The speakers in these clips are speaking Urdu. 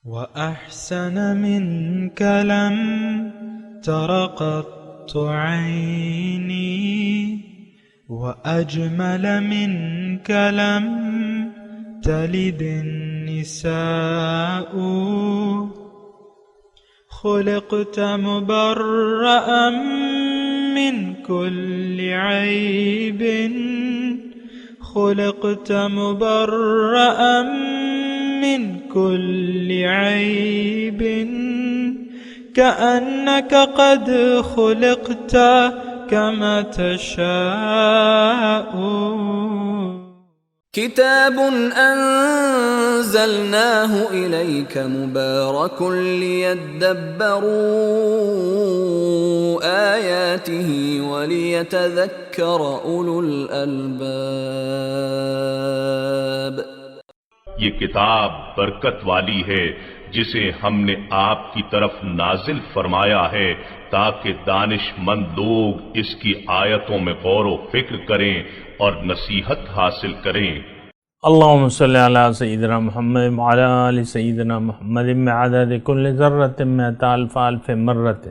وأحسن منك لم تر قط عيني وأجمل منك لم تلد النساء خلقت مبرأ من كل عيب خلقت مبرأ من كل عيب كأنك قد خلقت كما تشاء كتاب أنزلناه إليك مبارك ليدبروا آياته وليتذكر أولو الألباب. یہ کتاب برکت والی ہے جسے ہم نے آپ کی طرف نازل فرمایا ہے تاکہ دانش مند لوگ اس کی آیتوں میں غور و فکر کریں اور نصیحت حاصل کریں. اللہم صلی علی سیدنا محمد وعلی آل سیدنا محمد بعدد کل ذرۃ مئۃ الف الف مرۃ.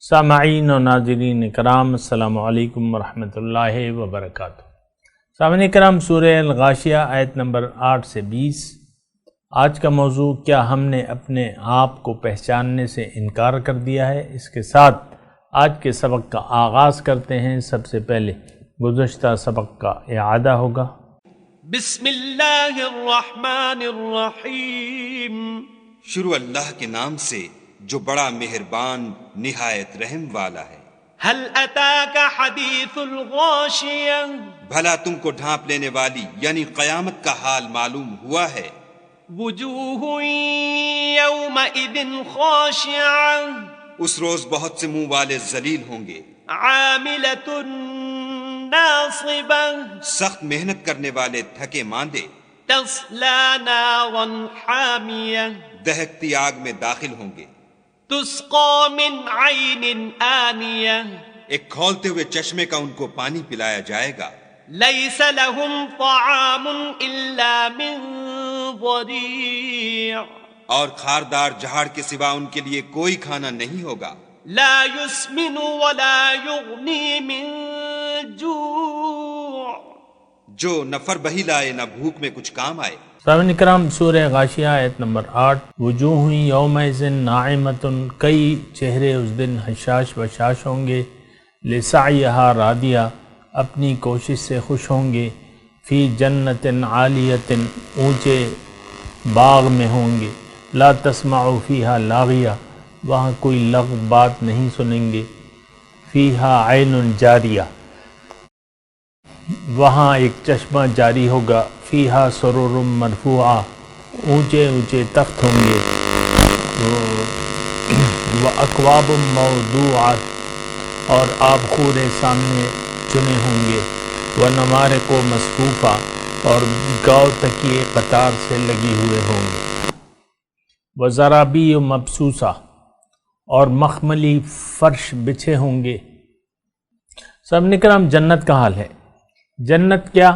سامعین و ناظرین کرام، السلام علیکم ورحمۃ اللہ وبرکاتہ. سامعین کرام، سورہ الغاشیہ آیت نمبر 8 سے 20. آج کا موضوع، کیا ہم نے اپنے آپ کو پہچاننے سے انکار کر دیا ہے؟ اس کے ساتھ آج کے سبق کا آغاز کرتے ہیں. سب سے پہلے گزشتہ سبق کا اعادہ ہوگا. بسم اللہ الرحمن الرحیم. شروع اللہ کے نام سے جو بڑا مہربان نہایت رحم والا ہے. هل اتاک حدیث الغاشیہ. بھلا تم کو ڈھانپ لینے والی یعنی قیامت کا حال معلوم ہوا ہے. وجوہ یومئذ خاشعہ. اس روز بہت سے منہ والے ذلیل ہوں گے. عاملۃ ناصبہ. سخت محنت کرنے والے تھکے ماندے. تصلی نارا حامیہ. دہکتی آگ میں داخل ہوں گے. تسقی من عین آنیہ. ایک کھولتے ہوئے چشمے کا ان کو پانی پلایا جائے گا. لیس لہم طعام الا من ضریع. اور خاردار جھاڑ کے سوا ان کے لیے کوئی کھانا نہیں ہوگا. لا یسمن ولا یغنی من جوع. جو نہ فر بہی لائے نہ بھوک میں کچھ کام آئے. سامعین کرام، سورہ غاشیہ آیت نمبر 8. وجوہ یومئذ ناعمۃ. کئی چہرے اس دن حشاش بشاش ہوں گے. لسعیہا راضیہ. اپنی کوشش سے خوش ہوں گے. فی جنت عالیۃ. اونچے باغ میں ہوں گے. لا تسمع فیہا لاغیہ. وہاں کوئی لغو بات نہیں سنیں گے. فیہا عین جاریہ. وہاں ایک چشمہ جاری ہوگا. فیہا سرر مرفوعہ. اونچے اونچے تخت ہوں گے. واکواب موضوعات. اور آبخورے سامنے چنے ہوں گے. ونمارق مصفوفہ. اور گاؤ تکیے قطار سے لگی ہوئے ہوں گے. وزرابی مبسوسہ. اور مخملی فرش بچھے ہوں گے. سامعین کرام، جنت کا حال ہے. جنت کیا؟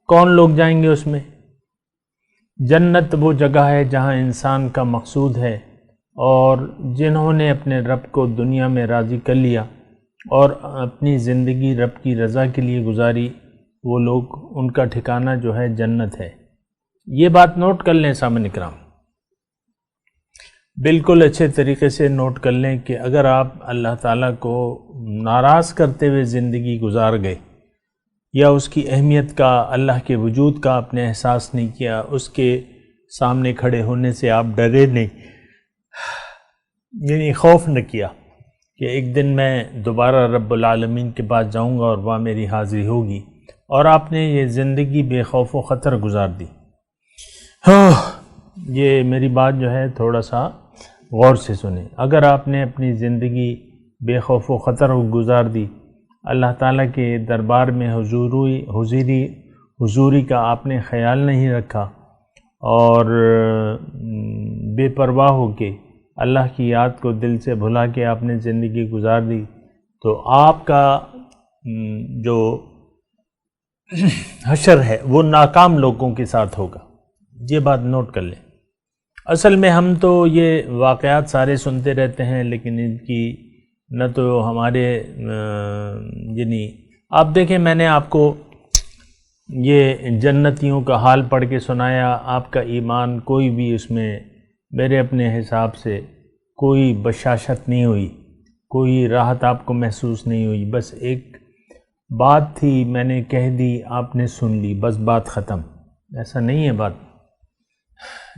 کون لوگ جائیں گے اس میں؟ جنت وہ جگہ ہے جہاں انسان کا مقصود ہے، اور جنہوں نے اپنے رب کو دنیا میں راضی کر لیا اور اپنی زندگی رب کی رضا کے لیے گزاری، وہ لوگ، ان کا ٹھکانہ جو ہے جنت ہے. یہ بات نوٹ کر لیں سامعین کرام، بالکل اچھے طریقے سے نوٹ کر لیں کہ اگر آپ اللہ تعالیٰ کو ناراض کرتے ہوئے زندگی گزار گئے، یا اس کی اہمیت کا، اللہ کے وجود کا آپ نے احساس نہیں کیا، اس کے سامنے کھڑے ہونے سے آپ ڈرے نہیں، یعنی خوف نہ کیا کہ ایک دن میں دوبارہ رب العالمین کے پاس جاؤں گا اور وہاں میری حاضری ہوگی، اور آپ نے یہ زندگی بے خوف و خطر گزار دی. یہ میری بات جو ہے تھوڑا سا غور سے سنیں. اگر آپ نے اپنی زندگی بے خوف و خطر گزار دی، اللہ تعالیٰ کے دربار میں حضوری کا آپ نے خیال نہیں رکھا، اور بے پرواہ ہو کے اللہ کی یاد کو دل سے بھلا کے آپ نے زندگی گزار دی، تو آپ کا جو حشر ہے وہ ناکام لوگوں کے ساتھ ہوگا. یہ بات نوٹ کر لیں. اصل میں ہم تو یہ واقعات سارے سنتے رہتے ہیں، لیکن ان کی نہ تو ہمارے یعنی آپ دیکھیں، میں نے آپ کو یہ جنتیوں کا حال پڑھ کے سنایا، آپ کا ایمان کوئی بھی اس میں میرے اپنے حساب سے کوئی بشاشت نہیں ہوئی، کوئی راحت آپ کو محسوس نہیں ہوئی، بس ایک بات تھی، میں نے کہہ دی، آپ نے سن لی، بس بات ختم۔ ایسا نہیں ہے بات،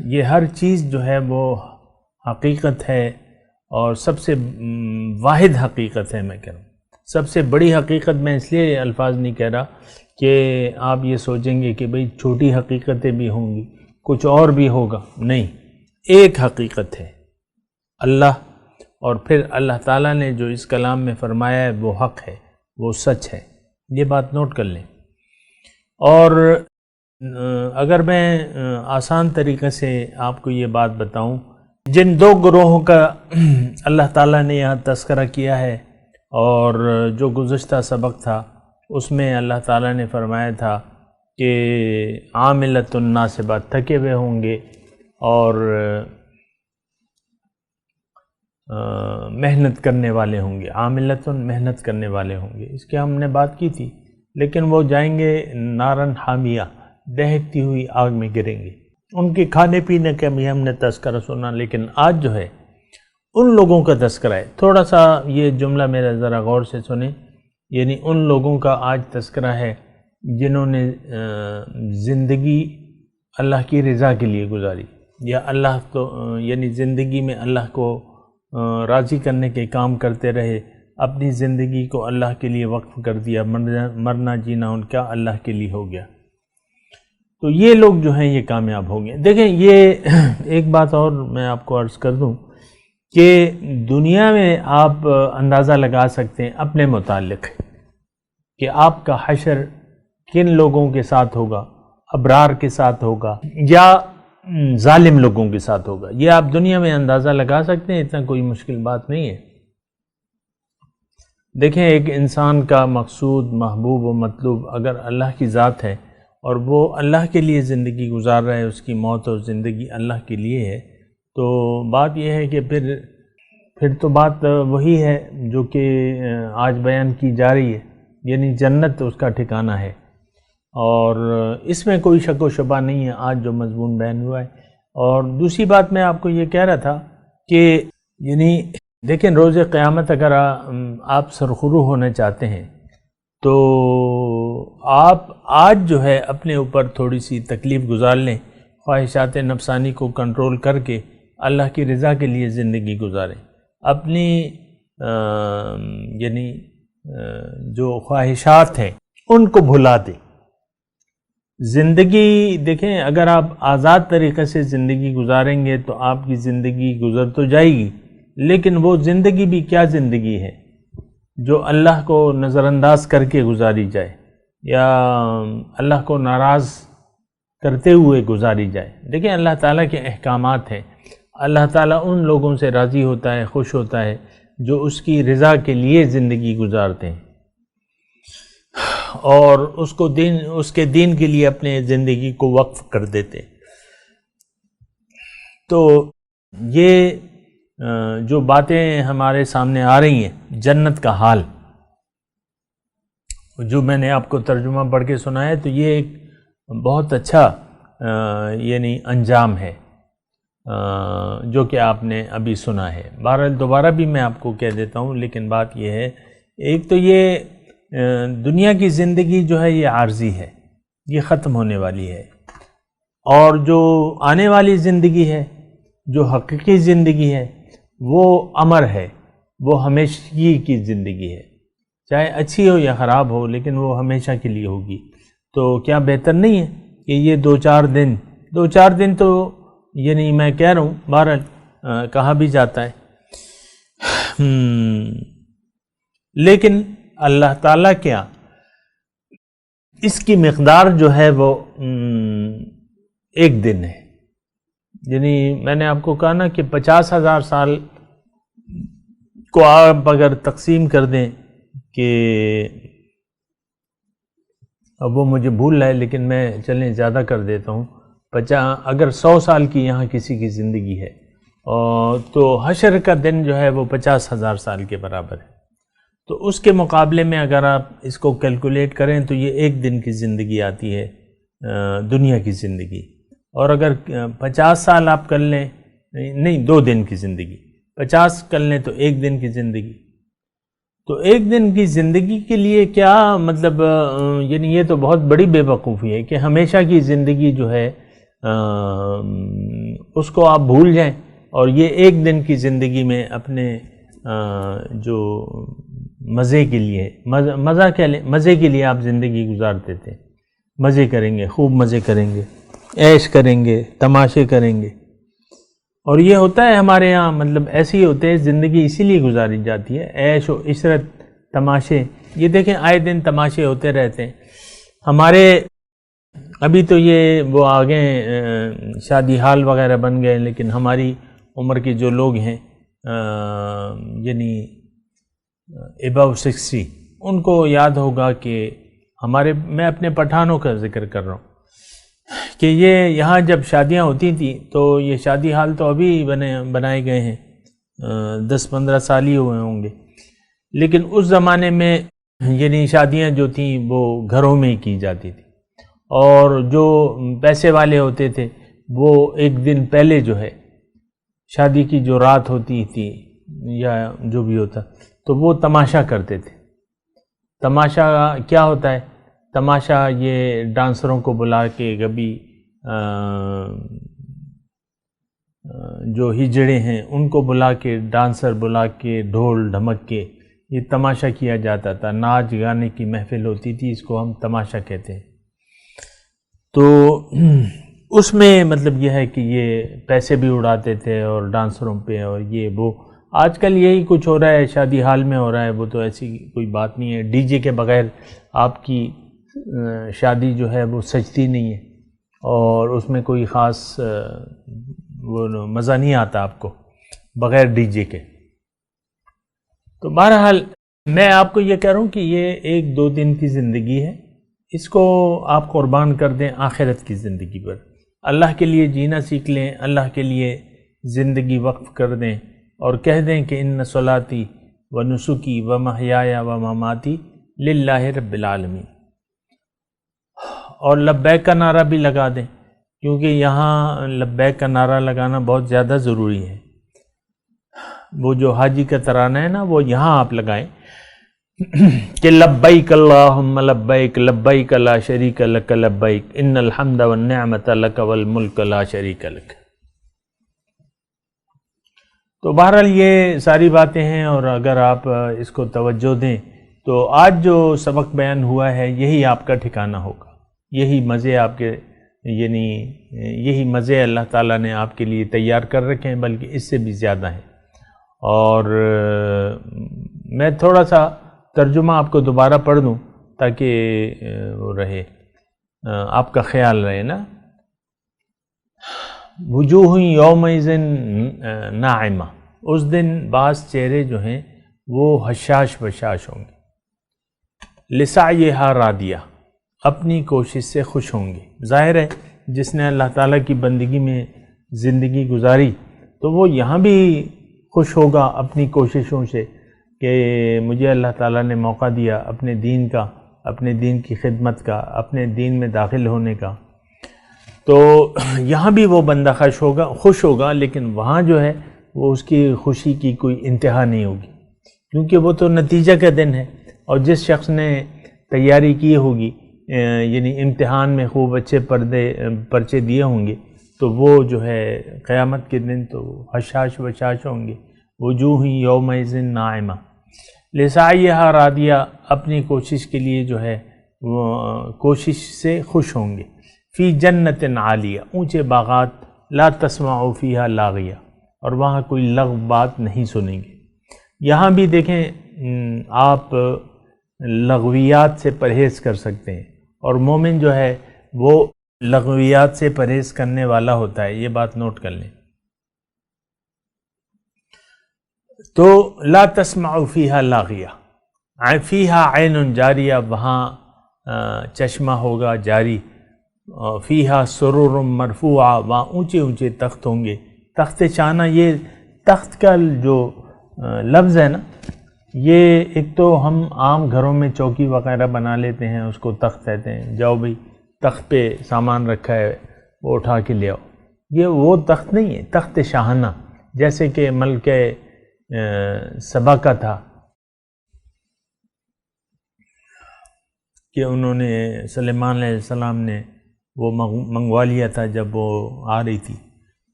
یہ ہر چیز جو ہے وہ حقیقت ہے، اور سب سے واحد حقیقت ہے۔ میں کہہ رہا ہوں سب سے بڑی حقیقت، میں اس لیے الفاظ نہیں کہہ رہا کہ آپ یہ سوچیں گے کہ بھئی چھوٹی حقیقتیں بھی ہوں گی، کچھ اور بھی ہوگا، نہیں، ایک حقیقت ہے اللہ، اور پھر اللہ تعالیٰ نے جو اس کلام میں فرمایا ہے وہ حق ہے، وہ سچ ہے، یہ بات نوٹ کر لیں۔ اور اگر میں آسان طریقے سے آپ کو یہ بات بتاؤں، جن دو گروہوں کا اللہ تعالیٰ نے یہاں تذکرہ کیا ہے، اور جو گزشتہ سبق تھا اس میں اللہ تعالیٰ نے فرمایا تھا کہ عاملۃ الناصبہ، تھکے ہوئے ہوں گے اور محنت کرنے والے ہوں گے، عاملۃ محنت کرنے والے ہوں گے، اس کی ہم نے بات کی تھی، لیکن وہ جائیں گے نارن حامیہ، دہکتی ہوئی آگ میں گریں گے۔ ان کے کھانے پینے کا بھی ہم نے تذکرہ سنا، لیکن آج جو ہے ان لوگوں کا تذکرہ ہے۔ تھوڑا سا یہ جملہ میرا ذرا غور سے سنیں، یعنی ان لوگوں کا آج تذکرہ ہے جنہوں نے زندگی اللہ کی رضا کے لیے گزاری، یا اللہ کو یعنی زندگی میں اللہ کو راضی کرنے کے کام کرتے رہے، اپنی زندگی کو اللہ کے لیے وقف کر دیا، مرنا جینا ان کا اللہ کے لیے ہو گیا، تو یہ لوگ جو ہیں یہ کامیاب ہو گئے۔ دیکھیں، یہ ایک بات اور میں آپ کو عرض کر دوں کہ دنیا میں آپ اندازہ لگا سکتے ہیں اپنے متعلق کہ آپ کا حشر کن لوگوں کے ساتھ ہوگا، ابرار کے ساتھ ہوگا یا ظالم لوگوں کے ساتھ ہوگا، یہ آپ دنیا میں اندازہ لگا سکتے ہیں، اتنا کوئی مشکل بات نہیں ہے۔ دیکھیں، ایک انسان کا مقصود، محبوب و مطلوب اگر اللہ کی ذات ہے اور وہ اللہ کے لیے زندگی گزار رہا ہے، اس کی موت اور زندگی اللہ کے لیے ہے، تو بات یہ ہے کہ پھر تو بات وہی ہے جو کہ آج بیان کی جا رہی ہے، یعنی جنت اس کا ٹھکانہ ہے، اور اس میں کوئی شک و شبہ نہیں ہے آج جو مضمون بیان ہوا ہے۔ اور دوسری بات میں آپ کو یہ کہہ رہا تھا کہ یعنی دیکھیں، روز قیامت اگر آپ سرخرو ہونا چاہتے ہیں تو آپ آج جو ہے اپنے اوپر تھوڑی سی تکلیف گزار لیں، خواہشات نفسانی کو کنٹرول کر کے اللہ کی رضا کے لیے زندگی گزاریں، اپنی یعنی جو خواہشات ہیں ان کو بھلا دیں۔ زندگی دیکھیں، اگر آپ آزاد طریقے سے زندگی گزاریں گے تو آپ کی زندگی گزر تو جائے گی، لیکن وہ زندگی بھی کیا زندگی ہے جو اللہ کو نظر انداز کر کے گزاری جائے یا اللہ کو ناراض کرتے ہوئے گزاری جائے۔ دیکھیں، اللہ تعالیٰ کے احکامات ہیں، اللہ تعالیٰ ان لوگوں سے راضی ہوتا ہے، خوش ہوتا ہے جو اس کی رضا کے لیے زندگی گزارتے ہیں اور اس کے دین کے لیے اپنے زندگی کو وقف کر دیتے۔ تو یہ جو باتیں ہمارے سامنے آ رہی ہیں، جنت کا حال جو میں نے آپ کو ترجمہ پڑھ کے سنایا، تو یہ ایک بہت اچھا یعنی انجام ہے جو کہ آپ نے ابھی سنا ہے۔ بہرحال دوبارہ بھی میں آپ کو کہہ دیتا ہوں، لیکن بات یہ ہے، ایک تو یہ دنیا کی زندگی جو ہے یہ عارضی ہے، یہ ختم ہونے والی ہے، اور جو آنے والی زندگی ہے، جو حقیقی زندگی ہے، وہ امر ہے، وہ ہمیشگی کی زندگی ہے، چاہے اچھی ہو یا خراب ہو، لیکن وہ ہمیشہ کے لیے ہوگی۔ تو کیا بہتر نہیں ہے کہ یہ دو چار دن تو یعنی میں کہہ رہا ہوں، بہرحال کہا بھی جاتا ہے، لیکن اللہ تعالیٰ کیا اس کی مقدار جو ہے وہ ایک دن ہے۔ یعنی میں نے آپ کو کہا نا کہ 50,000 سال کو آپ اگر تقسیم کر دیں، کہ اب وہ مجھے بھول رہا ہے لیکن میں چلیں زیادہ کر دیتا ہوں، اگر 100 سال کی یہاں کسی کی زندگی ہے تو حشر کا دن جو ہے وہ 50,000 سال کے برابر ہے. تو اس کے مقابلے میں اگر آپ اس کو کیلکولیٹ کریں تو یہ ایک دن کی زندگی آتی ہے دنیا کی زندگی. اور اگر 50 سال آپ کر لیں، نہیں 2 دن کی زندگی، 50 کر لیں تو ایک دن کی زندگی. تو ایک دن کی زندگی کے لیے کیا مطلب، یعنی یہ تو بہت بڑی بے وقوفی ہے کہ ہمیشہ کی زندگی جو ہے اس کو آپ بھول جائیں اور یہ ایک دن کی زندگی میں اپنے جو مزے کے لیے مزے کے لیے آپ زندگی گزارتے تھے. مزے کریں گے، خوب مزے کریں گے، عیش کریں گے، تماشے کریں گے. اور یہ ہوتا ہے ہمارے ہاں، مطلب ایسے ہی ہوتے ہیں، زندگی اسی لیے گزاری جاتی ہے، عیش و عشرت، تماشے. یہ دیکھیں آئے دن تماشے ہوتے رہتے ہیں ہمارے. ابھی تو یہ وہ آگے شادی ہال وغیرہ بن گئے، لیکن ہماری عمر کے جو لوگ ہیں یعنی ابو 60، ان کو یاد ہوگا کہ میں اپنے پٹھانوں کا ذکر کر رہا ہوں کہ یہ یہاں جب شادیاں ہوتی تھیں تو یہ شادی ہال تو ابھی بنائے گئے ہیں، 10-15 سال ہی ہوئے ہوں گے. لیکن اس زمانے میں یعنی شادیاں جو تھیں وہ گھروں میں ہی کی جاتی تھی، اور جو پیسے والے ہوتے تھے وہ ایک دن پہلے جو ہے شادی کی جو رات ہوتی تھی یا جو بھی ہوتا تو وہ تماشا کرتے تھے. تماشا کیا ہوتا ہے؟ تماشا یہ ڈانسروں کو بلا کے، کبھی جو ہجڑے ہیں ان کو بلا کے، ڈانسر بلا کے، ڈھول ڈھمک کے یہ تماشا کیا جاتا تھا. ناچ گانے کی محفل ہوتی تھی، اس کو ہم تماشا کہتے ہیں. تو اس میں مطلب یہ ہے کہ یہ پیسے بھی اڑاتے تھے اور ڈانسروں پہ اور یہ وہ. آج کل یہی کچھ ہو رہا ہے، شادی حال میں ہو رہا ہے. وہ تو ایسی کوئی بات نہیں ہے. ڈی جے کے بغیر آپ کی شادی جو ہے وہ سجتی نہیں ہے، اور اس میں کوئی خاص وہ مزہ نہیں آتا آپ کو بغیر ڈی جے کے. تو بہرحال میں آپ کو یہ کہہ رہا ہوں کہ یہ 1-2 دن کی زندگی ہے، اس کو آپ قربان کر دیں آخرت کی زندگی پر. اللہ کے لیے جینا سیکھ لیں، اللہ کے لیے زندگی وقف کر دیں اور کہہ دیں کہ ان صلاتی و نسکی و محیایا و مماتی للہ رب العالمین. اور لبیک کا نعرہ بھی لگا دیں، کیونکہ یہاں لبیک کا نعرہ لگانا بہت زیادہ ضروری ہے. وہ جو حاجی کا ترانہ ہے نا، وہ یہاں آپ لگائیں کہ لبیک اللہم لبیک لبیک لا شریک لک لبیک ان الحمد والنعمت لک والملک لا شریک لک. تو بہرحال یہ ساری باتیں ہیں، اور اگر آپ اس کو توجہ دیں تو آج جو سبق بیان ہوا ہے یہی آپ کا ٹھکانہ ہوگا. یہی مزے آپ کے، یعنی یہی مزے اللہ تعالیٰ نے آپ کے لیے تیار کر رکھے ہیں، بلکہ اس سے بھی زیادہ ہیں. اور میں تھوڑا سا ترجمہ آپ کو دوبارہ پڑھ دوں تاکہ وہ رہے، آپ کا خیال رہے نا. وجوہ یومئذ ناعمہ، اس دن بعض چہرے جو ہیں وہ حشاش بشاش ہوں گے. لسعیہا راضیہ، اپنی کوشش سے خوش ہوں گے. ظاہر ہے جس نے اللہ تعالیٰ کی بندگی میں زندگی گزاری تو وہ یہاں بھی خوش ہوگا اپنی کوششوں سے کہ مجھے اللہ تعالیٰ نے موقع دیا اپنے دین کا، اپنے دین کی خدمت کا، اپنے دین میں داخل ہونے کا. تو یہاں بھی وہ بندہ خوش ہوگا، لیکن وہاں جو ہے وہ اس کی خوشی کی کوئی انتہا نہیں ہوگی، کیونکہ وہ تو نتیجہ کا دن ہے. اور جس شخص نے تیاری کی ہوگی، یعنی امتحان میں خوب اچھے پرچے دیے ہوں گے، تو وہ جو ہے قیامت کے دن تو حشاش وشاش ہوں گے. وجوہ یومئذ ناعمہ لسعیہا راضیہ، اپنی کوشش کے لیے جو ہے وہ کوشش سے خوش ہوں گے. فی جنت عالیہ، اونچے باغات. لا تسمع فیہا لاغیہ، اور وہاں کوئی لغو بات نہیں سنیں گے. یہاں بھی دیکھیں آپ لغویات سے پرہیز کر سکتے ہیں، اور مومن جو ہے وہ لغویات سے پرہیز کرنے والا ہوتا ہے. یہ بات نوٹ کر لیں. تو لا تسمع فیہا لاغیہ، فیہا عین جاریہ، وہاں چشمہ ہوگا جاری. فیہا سرور مرفوعہ، وہاں اونچے اونچے تخت ہوں گے۔ تخت شاہانہ، یہ تخت کا جو لفظ ہے نا، یہ ایک تو ہم عام گھروں میں چوکی وغیرہ بنا لیتے ہیں، اس کو تخت کہتے ہیں، جاؤ بھئی تخت پہ سامان رکھا ہے وہ اٹھا کے لے آؤ۔ یہ وہ تخت نہیں ہے، تخت شاہانہ، جیسے کہ ملکہ سبا کا تھا کہ انہوں نے سلیمان علیہ السلام نے وہ منگوا لیا تھا جب وہ آ رہی تھی،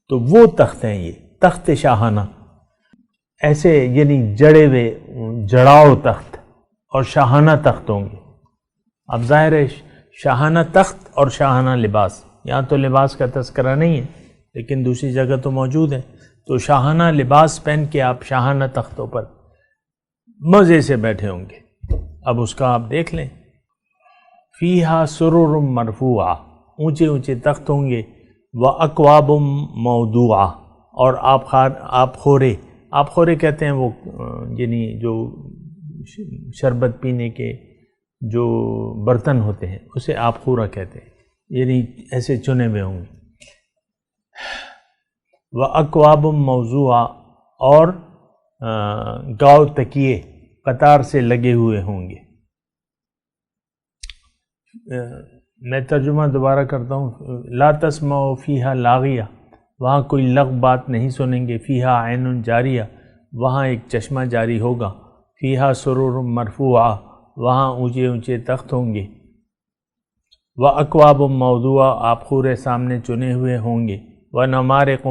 تو وہ تخت ہیں یہ تخت شاہانہ، ایسے یعنی جڑے ہوئے جڑاؤ تخت اور شاہانہ تخت ہوں گے۔ اب ظاہر ہے شاہانہ تخت اور شاہانہ لباس، یہاں تو لباس کا تذکرہ نہیں ہے لیکن دوسری جگہ تو موجود ہے، تو شاہانہ لباس پہن کے آپ شاہانہ تختوں پر مزے سے بیٹھے ہوں گے۔ اب اس کا آپ دیکھ لیں، فیہا سرور مرفوعہ، اونچے اونچے تخت ہوں گے، وَأَكْوَابٌ مَوْضُوعَةٌ، اور آپ خورے کہتے ہیں وہ یعنی جو شربت پینے کے جو برتن ہوتے ہیں اسے آپ خورا کہتے ہیں، یعنی ایسے چنے ہوئے ہوں گے۔ وَأَكْوَابٌ مَوْضُوعَةٌ، اور گاؤ تکیے قطار سے لگے ہوئے ہوں گے۔ میں ترجمہ دوبارہ کرتا ہوں، لا تسمعوا فیہا لاغیہ، وہاں کوئی لغو بات نہیں سنیں گے، فیہا عین جاریہ، وہاں ایک چشمہ جاری ہوگا، فیہا سرور مرفوعہ، وہاں اونچے اونچے تخت ہوں گے، وَأَكْوَابٌ مَوْضُوعَةٌ، آپ خورے سامنے چنے ہوئے ہوں گے، وَنَمَارِقُ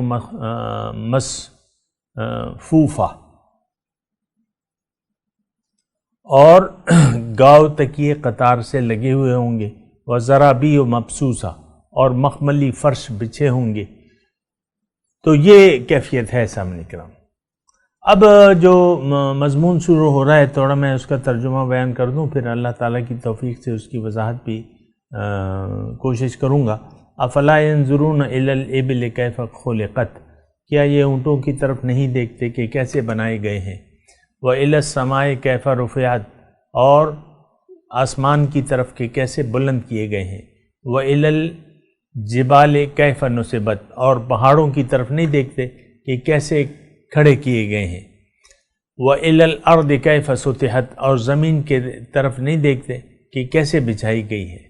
مصفوفہ، اور گاؤ تکیے قطار سے لگے ہوئے ہوں گے، وَزَرَابِيُّ مَبْثُوثَةٌ، اور مخملی فرش بچھے ہوں گے۔ تو یہ کیفیت ہے سامنے کرام۔ اب جو مضمون شروع ہو رہا ہے تھوڑا میں اس کا ترجمہ بیان کر دوں، پھر اللہ تعالیٰ کی توفیق سے اس کی وضاحت بھی کوشش کروں گا۔ افلا ينظرون الى الابل کیف خلقت، کیا یہ اونٹوں کی طرف نہیں دیکھتے کہ کیسے بنائے گئے ہیں، وَإِلَى السَّمَاءِ كَيْفَ رُفِعَتْ، اور آسمان کی طرف کے کیسے بلند کیے گئے ہیں، وَإِلَى الْجِبَالِ كَيْفَ نُصِبَتْ، اور پہاڑوں کی طرف نہیں دیکھتے کہ کیسے کھڑے کیے گئے ہیں، وَإِلَى الْأَرْضِ كَيْفَ سُطِحَتْ، اور زمین کے طرف نہیں دیکھتے کہ کیسے بچھائی گئی ہے،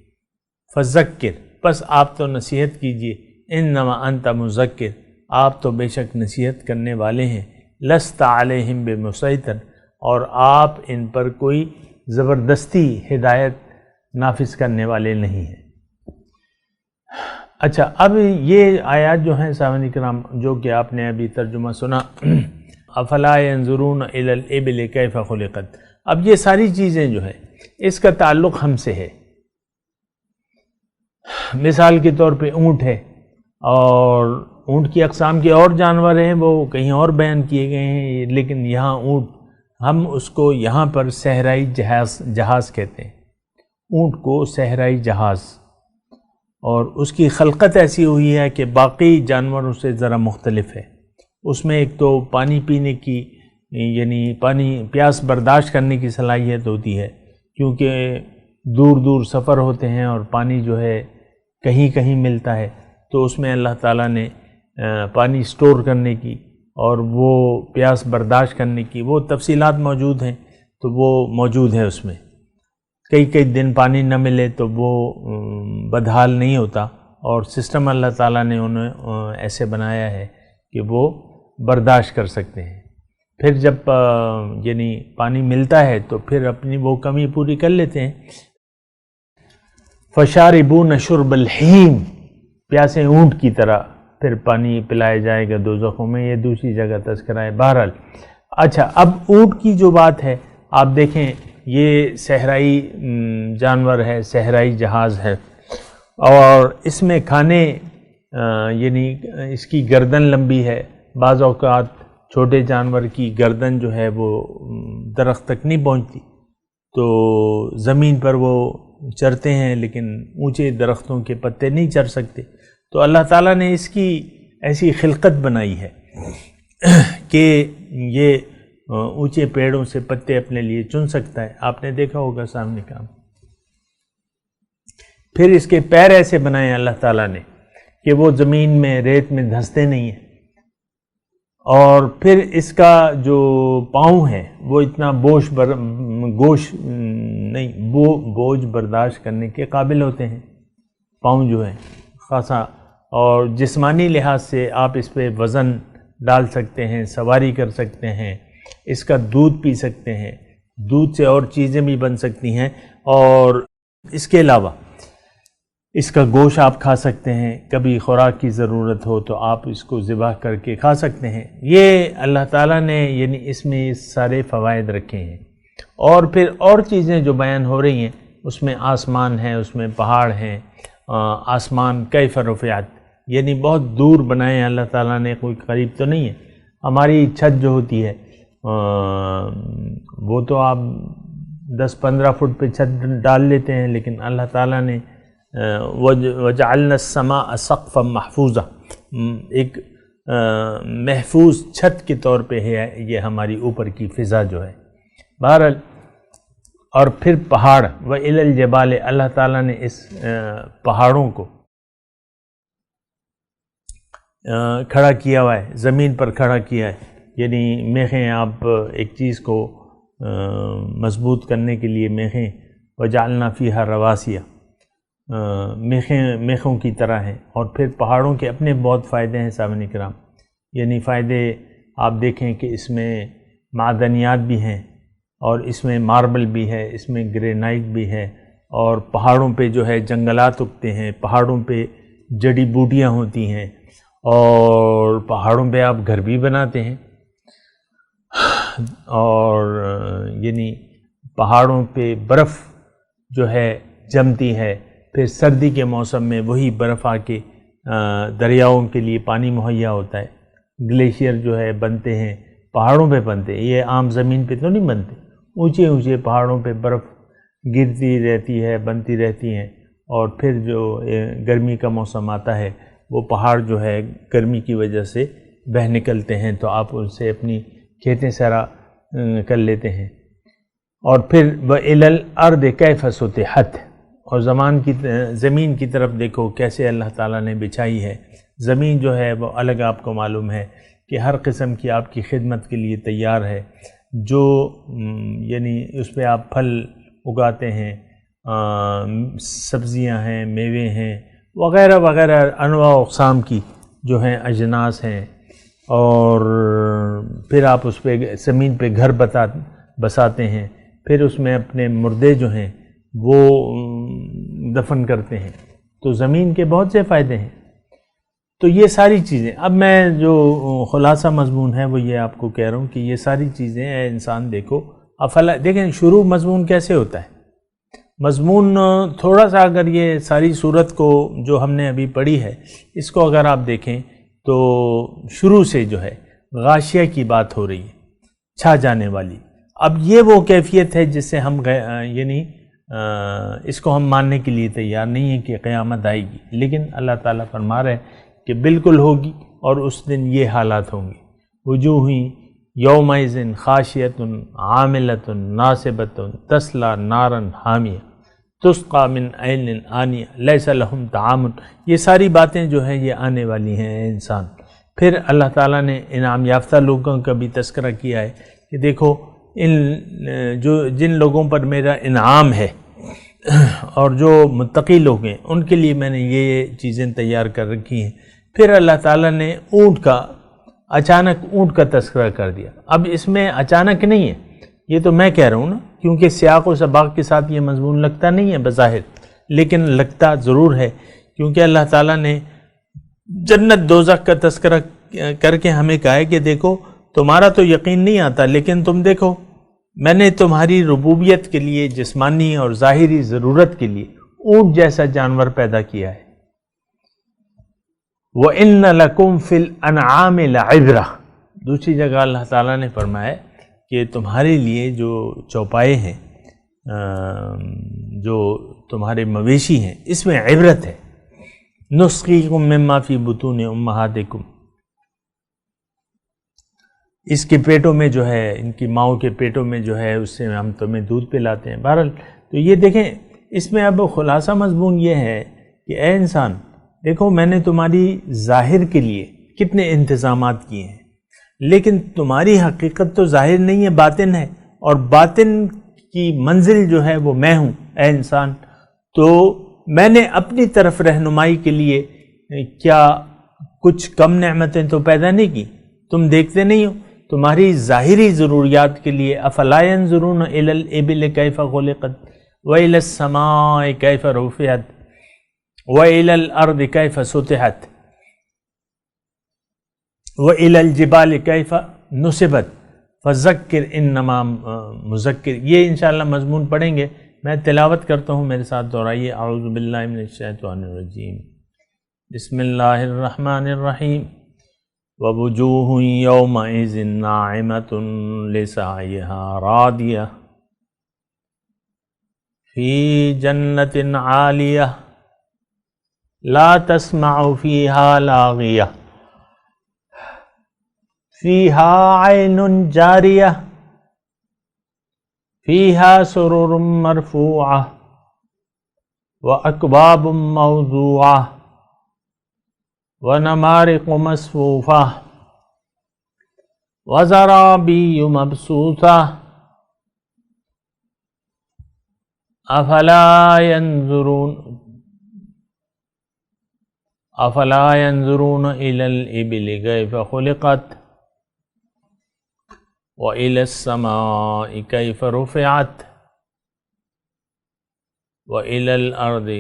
فَذَكِّرْ، پس آپ تو نصیحت کیجئے، اِنَّمَا أَنْتَ مُذَكِّرْ، آپ تو بے شک نصیحت کرنے والے ہیں، لَسْتَ عَلَيْهِمْ بِمُسَيْطِرٍ، اور آپ ان پر کوئی زبردستی ہدایت نافذ کرنے والے نہیں ہیں۔ اچھا، اب یہ آیات جو ہیں سامعین کرام جو کہ آپ نے ابھی ترجمہ سنا، افلا ينظرون الى الابل کیف خلقت، اب یہ ساری چیزیں جو ہیں اس کا تعلق ہم سے ہے۔ مثال کے طور پہ اونٹ ہے، اور اونٹ کی اقسام کے اور جانور ہیں وہ کہیں اور بیان کیے گئے ہیں، لیکن یہاں اونٹ ہم اس کو یہاں پر صحرائی جہاز کہتے ہیں، اونٹ کو صحرائی جہاز، اور اس کی خلقت ایسی ہوئی ہے کہ باقی جانوروں سے ذرا مختلف ہے۔ اس میں ایک تو پانی پینے کی یعنی پانی پیاس برداشت کرنے کی صلاحیت ہوتی ہے، کیونکہ دور دور سفر ہوتے ہیں اور پانی جو ہے کہیں کہیں ملتا ہے، تو اس میں اللہ تعالیٰ نے پانی سٹور کرنے کی اور وہ پیاس برداشت کرنے کی وہ تفصیلات موجود ہیں، تو وہ موجود ہے اس میں۔ کئی دن پانی نہ ملے تو وہ بدحال نہیں ہوتا، اور سسٹم اللہ تعالیٰ نے انہیں ایسے بنایا ہے کہ وہ برداشت کر سکتے ہیں۔ پھر جب یعنی پانی ملتا ہے تو پھر اپنی وہ کمی پوری کر لیتے ہیں۔ فَشَارِبُونَ شُرْبَ الْحِیمِ، پیاسے اونٹ کی طرح پھر پانی پلایا جائے گا دوزخوں میں، یہ دوسری جگہ تذکرہ ہے۔ بہرحال اچھا، اب اونٹ کی جو بات ہے آپ دیکھیں، یہ صحرائی جانور ہے، صحرائی جہاز ہے، اور اس میں کھانے یعنی اس کی گردن لمبی ہے، بعض اوقات چھوٹے جانور کی گردن جو ہے وہ درخت تک نہیں پہنچتی، تو زمین پر وہ چرتے ہیں لیکن اونچے درختوں کے پتے نہیں چر سکتے، تو اللہ تعالیٰ نے اس کی ایسی خلقت بنائی ہے کہ یہ اونچے پیڑوں سے پتے اپنے لیے چن سکتا ہے۔ آپ نے دیکھا ہوگا سامنے کا، پھر اس کے پیر ایسے بنائے اللہ تعالیٰ نے کہ وہ زمین میں ریت میں دھنستے نہیں ہیں، اور پھر اس کا جو پاؤں ہے وہ اتنا بوجھ برداشت کرنے کے قابل ہوتے ہیں، پاؤں جو ہے خاصا، اور جسمانی لحاظ سے آپ اس پہ وزن ڈال سکتے ہیں، سواری کر سکتے ہیں، اس کا دودھ پی سکتے ہیں، دودھ سے اور چیزیں بھی بن سکتی ہیں، اور اس کے علاوہ اس کا گوشت آپ کھا سکتے ہیں، کبھی خوراک کی ضرورت ہو تو آپ اس کو ذبح کر کے کھا سکتے ہیں۔ یہ اللہ تعالیٰ نے یعنی اس میں سارے فوائد رکھے ہیں، اور پھر اور چیزیں جو بیان ہو رہی ہیں اس میں آسمان ہے، اس میں پہاڑ ہیں، آسمان کیف رفعت، یعنی بہت دور بنائے ہیں اللہ تعالیٰ نے، کوئی قریب تو نہیں ہے۔ ہماری چھت جو ہوتی ہے وہ تو آپ 10-15 فٹ پہ چھت ڈال لیتے ہیں، لیکن اللہ تعالیٰ نے وَجَعَلْنَا السَّمَاءَ سَقْفًا مَحْفُوظًا، ایک محفوظ چھت کے طور پہ ہے یہ ہماری اوپر کی فضا جو ہے۔ بہرحال، اور پھر پہاڑ، وَإِلَى الْجِبَالِ، اللہ تعالیٰ نے اس پہاڑوں کو کھڑا کیا ہوا ہے، زمین پر کھڑا کیا ہے، یعنی میخیں آپ ایک چیز کو مضبوط کرنے کے لیے میخیں، وَجَعَلْنَا فِيهَا رَوَاسِيَ، میخوں کی طرح ہیں۔ اور پھر پہاڑوں کے اپنے بہت فائدے ہیں سامعین کرام، یعنی فائدے آپ دیکھیں کہ اس میں معدنیات بھی ہیں، اور اس میں ماربل بھی ہے، اس میں گرینائٹ بھی ہے، اور پہاڑوں پہ جو ہے جنگلات اگتے ہیں، پہاڑوں پہ جڑی بوٹیاں ہوتی ہیں، اور پہاڑوں پہ آپ گھر بھی بناتے ہیں، اور یعنی پہاڑوں پہ برف جو ہے جمتی ہے، پھر سردی کے موسم میں وہی برف آ کے دریاؤں کے لیے پانی مہیا ہوتا ہے، گلیشیئر جو ہے بنتے ہیں، پہاڑوں پہ بنتے ہیں، یہ عام زمین پہ تو نہیں بنتے، اونچے اونچے پہاڑوں پہ برف گرتی رہتی ہے، بنتی رہتی ہیں، اور پھر جو گرمی کا موسم آتا ہے وہ پہاڑ جو ہے گرمی کی وجہ سے بہہ نکلتے ہیں، تو آپ ان سے اپنی کھیتیں سیرا کر لیتے ہیں۔ اور پھر وَإِلَى الْأَرْضِ كَيْفَ سُطِحَتْ، اور زمین کی طرف دیکھو کیسے اللہ تعالیٰ نے بچھائی ہے۔ زمین جو ہے وہ الگ آپ کو معلوم ہے کہ ہر قسم کی آپ کی خدمت کے لیے تیار ہے، جو یعنی اس پہ آپ پھل اگاتے ہیں، سبزیاں ہیں، میوے ہیں، وغیرہ وغیرہ انواع و اقسام کی جو ہیں اجناس ہیں، اور پھر آپ اس پہ زمین پہ گھر بساتے ہیں، پھر اس میں اپنے مردے جو ہیں وہ دفن کرتے ہیں، تو زمین کے بہت سے فائدے ہیں۔ تو یہ ساری چیزیں، اب میں جو خلاصہ مضمون ہے وہ یہ آپ کو کہہ رہا ہوں کہ یہ ساری چیزیں اے انسان دیکھو، افلا، دیکھیں شروع مضمون کیسے ہوتا ہے۔ مضمون تھوڑا سا اگر یہ ساری صورت کو جو ہم نے ابھی پڑھی ہے اس کو اگر آپ دیکھیں تو شروع سے جو ہے غاشیہ کی بات ہو رہی ہے، چھا جانے والی۔ اب یہ وہ کیفیت ہے جس سے ہم یعنی اس کو ہم ماننے کے لیے تیار نہیں ہیں کہ قیامت آئے گی، لیکن اللہ تعالیٰ فرما رہے ہیں کہ بالکل ہوگی، اور اس دن یہ حالات ہوں گے۔ وجوہ یومئذ خاشیۃ عاملۃ ناصبۃ تصلی نارا حامیہ تسقی من عین آنیہ لیس لہم طعام، یہ ساری باتیں جو ہیں یہ آنے والی ہیں اے انسان۔ پھر اللہ تعالیٰ نے انعام یافتہ لوگوں کا بھی تذکرہ کیا ہے کہ دیکھو جن لوگوں پر میرا انعام ہے اور جو متقی لوگ ہیں ان کے لیے میں نے یہ چیزیں تیار کر رکھی ہیں۔ پھر اللہ تعالیٰ نے اچانک اونٹ کا تذکرہ کر دیا۔ اب اس میں اچانک نہیں ہے، یہ تو میں کہہ رہا ہوں نا، کیونکہ سیاق و سباق کے ساتھ یہ مضمون لگتا نہیں ہے بظاہر، لیکن لگتا ضرور ہے، کیونکہ اللہ تعالیٰ نے جنت دوزخ کا تذکرہ کر کے ہمیں کہا ہے کہ دیکھو تمہارا تو یقین نہیں آتا، لیکن تم دیکھو میں نے تمہاری ربوبیت کے لیے جسمانی اور ظاہری ضرورت کے لیے اونٹ جیسا جانور پیدا کیا ہے۔ وَإِنَّ لَكُمْ فِي الْأَنْعَامِ لَعِبْرَةً، دوسری جگہ اللہ تعالیٰ نے فرمایا کہ تمہارے لیے جو چوپائے ہیں، جو تمہارے مویشی ہیں، اس میں عبرت ہے۔ نُسْقِيكُم مِّمَّا فِي بُطُونِ أُمَّهَاتِكُم، اس کے پیٹوں میں جو ہے، ان کی ماؤں کے پیٹوں میں جو ہے اس سے ہم تمہیں دودھ پلاتے ہیں۔ بہرحال تو یہ دیکھیں اس میں اب خلاصہ مضمون یہ ہے کہ اے انسان دیکھو، میں نے تمہاری ظاہر کے لیے کتنے انتظامات کیے ہیں، لیکن تمہاری حقیقت تو ظاہر نہیں ہے، باطن ہے، اور باطن کی منزل جو ہے وہ میں ہوں اے انسان۔ تو میں نے اپنی طرف رہنمائی کے لیے کیا کچھ کم نعمتیں تو پیدا نہیں کی؟ تم دیکھتے نہیں ہو تمہاری ظاہری ضروریات کے لیے؟ افلا ينظرون الى الابل کیف خلقت والى السماء کیف رفعت والى الارض کیف سطحت والى الجبال کیف نصبت فذکر انما مذکر۔ یہ انشاءاللہ مضمون پڑھیں گے، میں تلاوت کرتا ہوں، میرے ساتھ دہرائیے۔ اعوذ باللہ من الشیطان الرجیم، بسم اللہ الرحمن الرحیم۔ وَوُجُوهٌ يَوْمَئِذٍ نَاعِمَةٌ لِسَعْيِهَا رَاضِيَةٌ فِي جَنَّةٍ عَالِيَةٍ لَا تَسْمَعُ فِيهَا لَاغِيَةً فِيهَا عَيْنٌ جَارِيَةٌ فِيهَا سُرُرٌ مَرْفُوعَةٌ وَأَكْوَابٌ مَوْضُوعَةٌ وَنَمَارِقُ مَصْفُوفَةٌ وَزَرَابِيُّ مَبْثُوثَةٌ أَفَلَا يَنظُرُونَ إِلَى الْإِبِلِ كَيْفَ خُلِقَتْ وَإِلَى السَّمَاءِ كَيْفَ رُفِعَتْ وَإِلَى الْأَرْضِ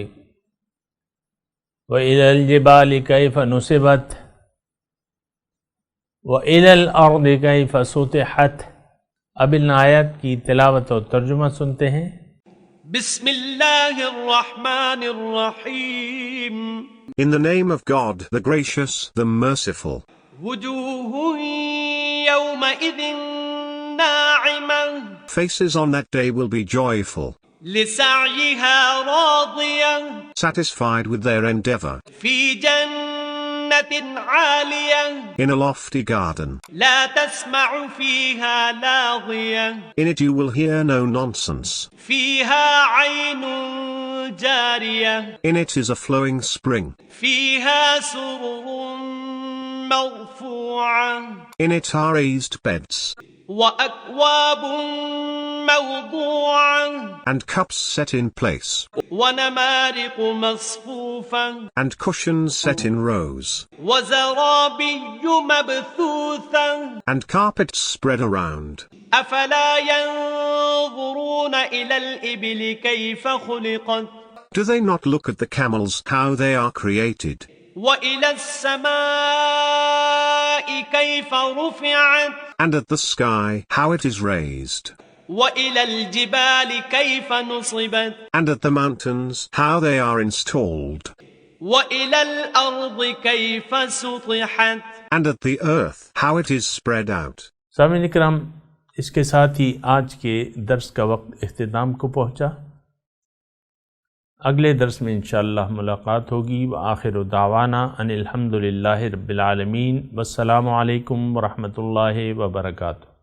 وَإِلَى الْجِبَالِ كَيْفَ نُصِبَتْ وَإِلَى الْأَرْضِ كَيْفَ سُطِحَتْ۔ اب ان آیات کی تلاوت اور ترجمہ سنتے ہیں۔ بسم اللہ الرحمن الرحیم۔ In the name of God, the gracious, the merciful. وجوہ یومئذ ناعمہ، Faces on that day will be joyful, لسعیہا Raziya, satisfied with their endeavor, فی جنت عالیہ، in a lofty garden. لا تسمع فیہا لاغیہ، In it you will hear no nonsense. فیہا عین جاریہ، In it is a flowing spring. فیہا سرر مرفوعہ، In it are raised beds, وَأَكْوَابٌ مَوْضُوعَةٌ، and cups set in place, وَنَمَارِقُ مَصْفُوفَةٌ، and cushions set in rows, وَزَرَابِيُّ مَبْثُوثَةٌ، and carpets spread around. أَفَلَا يَنظُرُونَ إِلَى الْإِبِلِ كَيْفَ خُلِقَتْ Do they not look at the camels, how they are created, وَإِلَى السَّمَاءِ كَيْفَ رُفِعَتْ and at the sky, how it is raised, وَإِلَى الْجِبَالِ كَيْفَ نُصِبَتْ and at the mountains, how they are installed, وَإِلَى الْأَرْضِ كَيْفَ سُطِحَتْ، and at the earth, how it is spread out. سامعین کرام، اس کے ساتھ ہی آج کے درس کا وقت اختتام کو پہنچا۔ اگلے درس میں انشاءاللہ ملاقات ہوگی۔ وآخر دعوانا ان الحمدللہ رب العالمین، والسلام علیکم ورحمۃ اللہ وبرکاتہ۔